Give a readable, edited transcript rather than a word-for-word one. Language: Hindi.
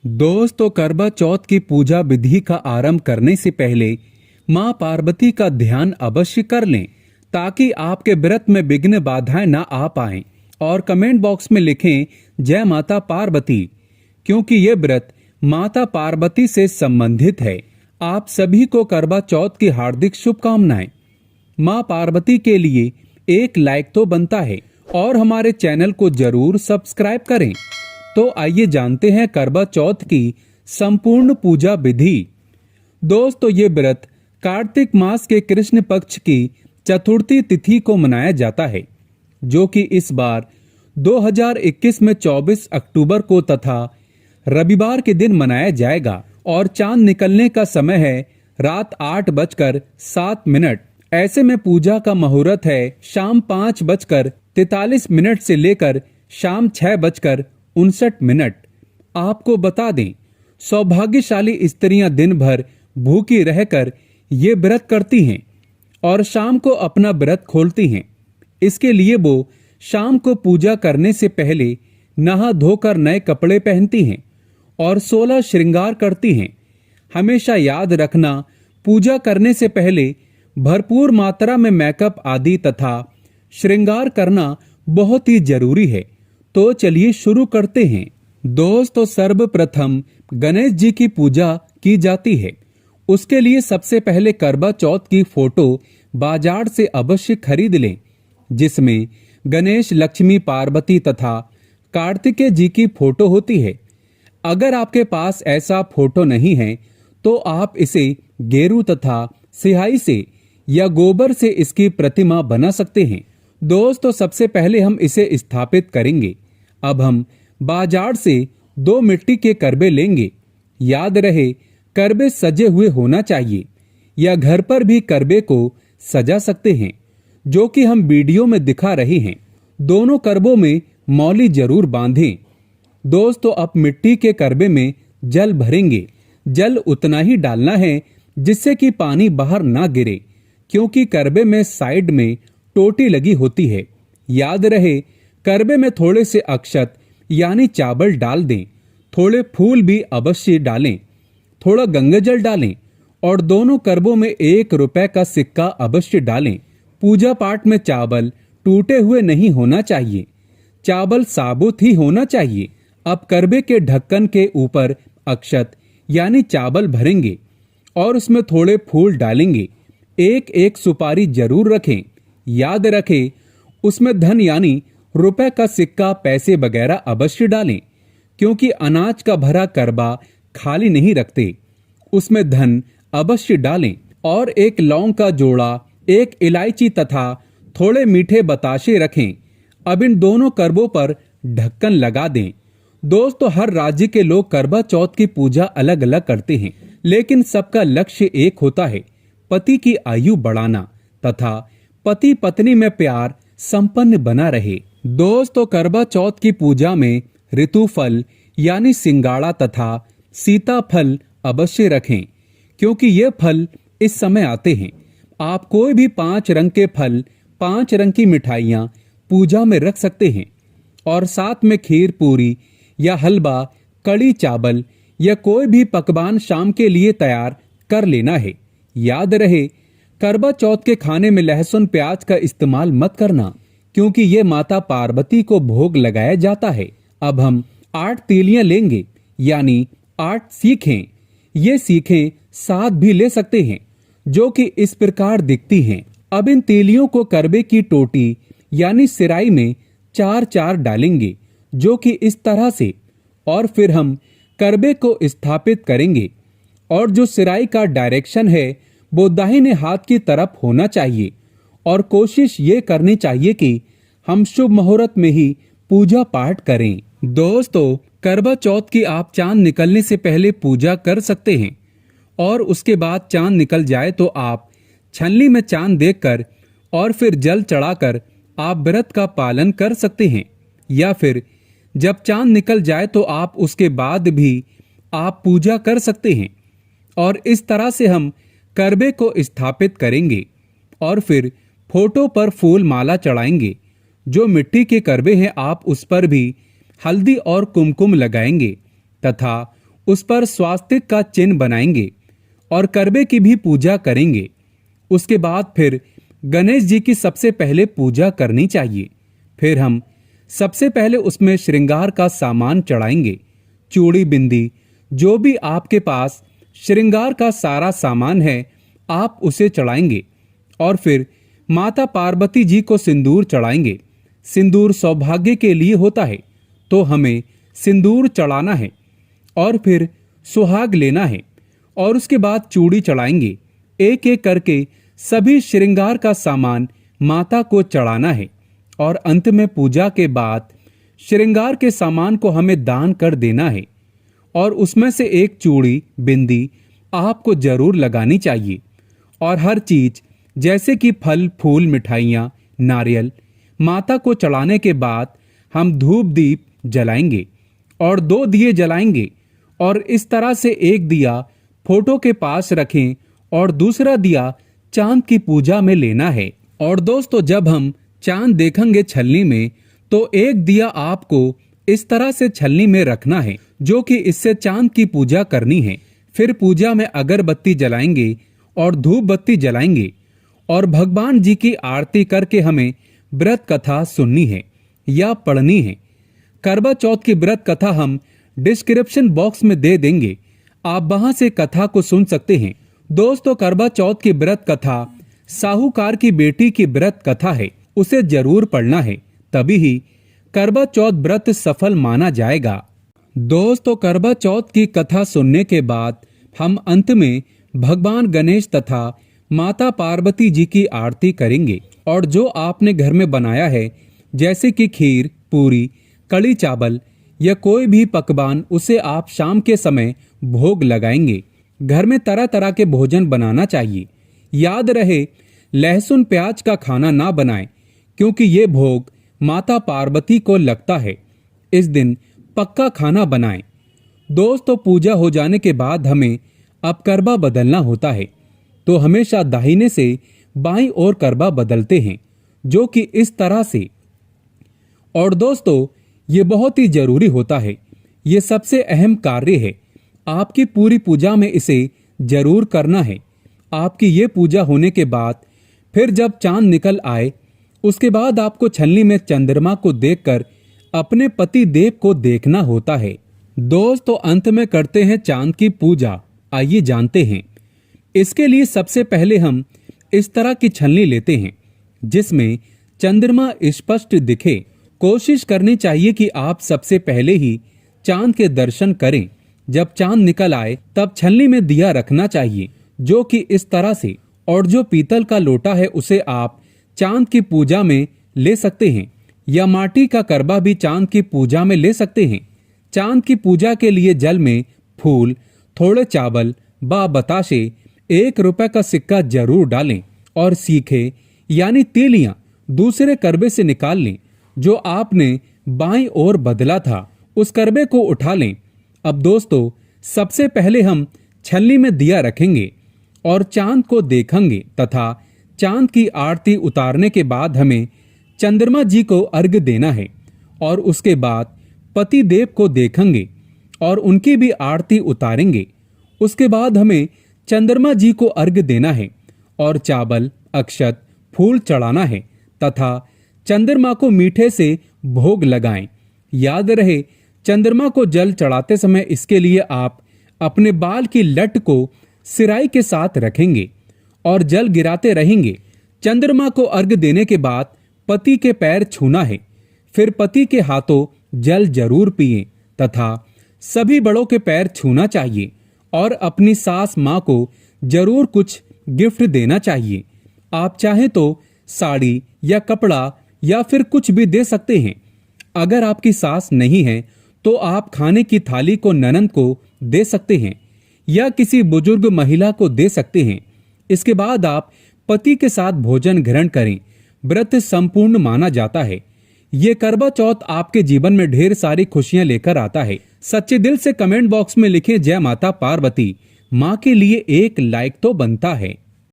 दोस्तों, करवा चौथ की पूजा विधि का आरंभ करने से पहले मां पार्वती का ध्यान अवश्य कर लें ताकि आपके व्रत में विघ्न बाधाएं ना आ पाएं। और कमेंट बॉक्स में लिखें जय माता पार्वती, क्योंकि ये व्रत माता पार्वती से संबंधित है। आप सभी को करवा चौथ की हार्दिक शुभकामनाएं। मां पार्वती के लिए एक लाइक तो बनता है और हमारे चैनल को जरूर सब्सक्राइब करें। तो आइए जानते हैं करवा चौथ की संपूर्ण पूजा विधि। दोस्तों, ये व्रत कार्तिक मास के कृष्ण पक्ष की चतुर्थी तिथि को मनाया जाता है, जो कि इस बार 2021 में 24 अक्टूबर को तथा रविवार के दिन मनाया जाएगा। और चांद निकलने का समय है रात 8:07। ऐसे में पूजा का मुहूर्त है शाम 5:43 से लेकर शाम 6:59। आपको बता दें, सौभाग्यशाली स्त्रियां दिन भर भूखी रहकर ये व्रत करती हैं और शाम को अपना व्रत खोलती हैं। इसके लिए वो शाम को पूजा करने से पहले नहा धोकर नए कपड़े पहनती हैं और 16 श्रृंगार करती हैं। हमेशा याद रखना, पूजा करने से पहले भरपूर मात्रा में मेकअप आदि तथा श्रृंगार करना बहुत ही जरूरी है। तो चलिए शुरू करते हैं। दोस्तों, सर्वप्रथम गणेश जी की पूजा की जाती है। उसके लिए सबसे पहले करवा चौथ की फोटो बाजार से अवश्य खरीद लें, जिसमें गणेश, लक्ष्मी, पार्वती तथा कार्तिकेय जी की फोटो होती है। अगर आपके पास ऐसा फोटो नहीं है तो आप इसे गेरू तथा सिहाई से या गोबर से इसकी प्रतिमा बना सकते हैं। दोस्तों, सबसे पहले हम इसे स्थापित करेंगे। अब हम बाजार से 2 मिट्टी के करबे लेंगे। याद रहे, करबे सजे हुए होना चाहिए, या घर पर भी करबे को सजा सकते हैं, जो कि हम वीडियो में दिखा रहे हैं। दोनों करबों में मौली जरूर बांधें। दोस्तों, अब मिट्टी के करबे में जल भरेंगे। जल उतना ही डालना है जिससे कि पानी बाहर ना गिरे, क्योंकि करबे में साइड में टोटी लगी होती है। याद रहे, करबे में थोड़े से अक्षत यानी चावल डाल दें। थोड़े फूल भी अवश्य डालें। थोड़ा गंगा जल डालें और दोनों करबों में 1 रुपए का सिक्का अवश्य डालें। पूजा पाठ में चावल टूटे हुए नहीं होना चाहिए, चावल साबुत ही होना चाहिए। अब करबे के ढक्कन के ऊपर अक्षत यानी चावल भरेंगे और उसमें थोड़े फूल डालेंगे। एक एक सुपारी जरूर रखें। याद रखें, उसमें धन यानी रुपए का सिक्का, पैसे वगैरह अवश्य डालें, क्योंकि अनाज का भरा करबा खाली नहीं रखते। उसमें धन अवश्य डालें। और 1 लौंग का जोड़ा, 1 इलायची तथा थोड़े मीठे बताशे रखें। अब इन दोनों करबों पर ढक्कन लगा दें। दोस्तों, हर राज्य के लोग करवा चौथ की पूजा अलग अलग करते हैं, लेकिन सबका लक्ष्य एक होता है, पति की आयु बढ़ाना तथा पति पत्नी में प्यार संपन्न बना रहे। दोस्तों, करवा चौथ की पूजा में ऋतु फल यानी सिंगाड़ा तथा सीताफल अवश्य रखें, क्योंकि ये फल इस समय आते हैं। आप कोई भी 5 रंग के फल, 5 रंग की मिठाइयाँ पूजा में रख सकते हैं और साथ में खीर, पूरी या हलवा, कड़ी चावल या कोई भी पकवान शाम के लिए तैयार कर लेना है। याद रहे, करवा चौथ के खाने में लहसुन प्याज का इस्तेमाल मत करना, क्योंकि ये माता पार्वती को भोग लगाया जाता है। अब हम 8 तीलियां लेंगे, यानी 8 सीखें। ये सीखें 7 भी ले सकते हैं, जो कि इस प्रकार दिखती हैं। अब इन तीलियों को करबे की टोटी यानी सिराई में 4-4 डालेंगे, जो कि इस तरह से। और फिर हम करबे को स्थापित करेंगे और जो सिराई का डायरेक्शन है वो दाहिने हाथ की तरफ होना चाहिए। और कोशिश ये करनी चाहिए कि हम शुभ मुहूर्त में ही पूजा पाठ करें। दोस्तों, करवा चौथ की आप चांद निकलने से पहले पूजा कर सकते हैं और उसके बाद चांद निकल जाए तो आप छन्नी में चांद देखकर और फिर जल चढ़ाकर आप व्रत का पालन कर सकते हैं। या फिर जब चांद निकल जाए तो आप उसके बाद भी आप पूजा कर सकते हैं। और इस तरह से हम करबे को स्थापित करेंगे और फिर फोटो पर फूल माला चढ़ाएंगे। जो मिट्टी के करबे हैं आप उस पर भी हल्दी और कुमकुम लगाएंगे तथा उस पर स्वास्तिक का चिन्ह बनाएंगे और करबे की भी पूजा करेंगे। उसके बाद फिर गणेश जी की सबसे पहले पूजा करनी चाहिए। फिर हम सबसे पहले उसमें श्रृंगार का सामान चढ़ाएंगे। चूड़ी, बिंदी, जो भी आपके पास श्रृंगार का सारा सामान है, आप उसे चढ़ाएंगे। और फिर माता पार्वती जी को सिंदूर चढ़ाएंगे। सिंदूर सौभाग्य के लिए होता है, तो हमें सिंदूर चढ़ाना है। और फिर सुहाग लेना है और उसके बाद चूड़ी चढ़ाएंगे। एक एक करके सभी श्रृंगार का सामान माता को चढ़ाना है। और अंत में पूजा के बाद श्रृंगार के सामान को हमें दान कर देना है। और उसमें से एक चूड़ी, बिंदी आपको जरूर लगानी चाहिए। और हर चीज जैसे कि फल, फूल, मिठाइयाँ, नारियल माता को चढ़ाने के बाद हम धूप दीप जलाएंगे और 2 दिए जलाएंगे। और इस तरह से एक दिया फोटो के पास रखें और दूसरा दिया चांद की पूजा में लेना है। और दोस्तों, जब हम चांद देखेंगे छलनी में, तो एक दिया आपको इस तरह से छलनी में रखना है, जो कि इससे चांद की पूजा करनी है। फिर पूजा में अगरबत्ती जलाएंगे और धूप बत्ती जलाएंगे और भगवान जी की आरती करके हमें व्रत कथा सुननी है या पढ़नी है। करवा चौथ की व्रत कथा हम डिस्क्रिप्शन बॉक्स में दे देंगे, आप वहां से कथा को सुन सकते हैं। दोस्तों, करवा चौथ की व्रत कथा साहूकार की बेटी की व्रत कथा है, उसे जरूर पढ़ना है, तभी ही करवा चौथ व्रत सफल माना जाएगा। दोस्तों, करवा चौथ की कथा सुनने के बाद हम अंत में भगवान गणेश तथा माता पार्वती जी की आरती करेंगे। और जो आपने घर में बनाया है, जैसे कि खीर, पूरी, कड़ी चावल या कोई भी पकवान, उसे आप शाम के समय भोग लगाएंगे। घर में तरह तरह के भोजन बनाना चाहिए। याद रहे, लहसुन प्याज का खाना ना बनाएं, क्योंकि ये भोग माता पार्वती को लगता है। इस दिन पक्का खाना बनाएं। दोस्तों, पूजा हो जाने के बाद हमें अब करवा बदलना होता है, तो हमेशा दाहिने से बाईं ओर करवा बदलते हैं, जो कि इस तरह से। और दोस्तों, ये बहुत ही जरूरी होता है, ये सबसे अहम कार्य है। आपकी पूरी पूजा में इसे जरूर करना है। आपकी ये पूजा होने के बाद फिर जब चांद निकल आए, उसके बाद आपको छलनी में चंद्रमा को देखकर अपने पति देव को देखना होता है। दोस्तों, अंत में करते हैं चांद की पूजा। आइए जानते हैं। इसके लिए सबसे पहले हम इस तरह की छलनी लेते हैं जिसमें चंद्रमा स्पष्ट दिखे। कोशिश करनी चाहिए कि आप सबसे पहले ही चांद के दर्शन करें। जब चांद निकल आए तब छलनी में दिया रखना चाहिए, जो कि इस तरह से। और जो पीतल का लोटा है, उसे आप चांद की पूजा में ले सकते हैं, या माटी का करवा भी चांद की पूजा में ले सकते हैं। चांद की पूजा के लिए जल में फूल, थोड़े चावल व बताशे, 1 रुपए का सिक्का जरूर डालें और सीखे यानी तीलियां दूसरे करबे से निकाल लें। जो आपने बाईं ओर बदला था, उस करबे को उठा लें। अब दोस्तों, सबसे पहले हम छलनी में दिया रखेंगे और चांद को देखेंगे तथा चांद की आरती उतारने के बाद हमें चंद्रमा जी को अर्घ्य देना है। और उसके बाद पति देव को देखेंगे और उनकी भी आरती उतारेंगे। उसके बाद हमें चंद्रमा जी को अर्घ्य देना है और चावल, अक्षत, फूल चढ़ाना है तथा चंद्रमा को मीठे से भोग लगाएं। याद रहे, चंद्रमा को जल चढ़ाते समय इसके लिए आप अपने बाल की लट को सिराई के साथ रखेंगे और जल गिराते रहेंगे। चंद्रमा को अर्घ्य देने के बाद पति के पैर छूना है। फिर पति के हाथों जल जरूर पिएं तथा सभी बड़ों के पैर छूना चाहिए और अपनी सास माँ को जरूर कुछ गिफ्ट देना चाहिए। आप चाहें तो साड़ी या कपड़ा या फिर कुछ भी दे सकते हैं। अगर आपकी सास नहीं है तो आप खाने की थाली को ननद को दे सकते हैं या किसी बुजुर्ग महिला को दे सकते हैं। इसके बाद आप पति के साथ भोजन ग्रहण करें। व्रत संपूर्ण माना जाता है। ये करवा चौथ आपके जीवन में ढेर सारी खुशियां लेकर आता है। सच्चे दिल से कमेंट बॉक्स में लिखें जय माता पार्वती। माँ के लिए एक लाइक तो बनता है।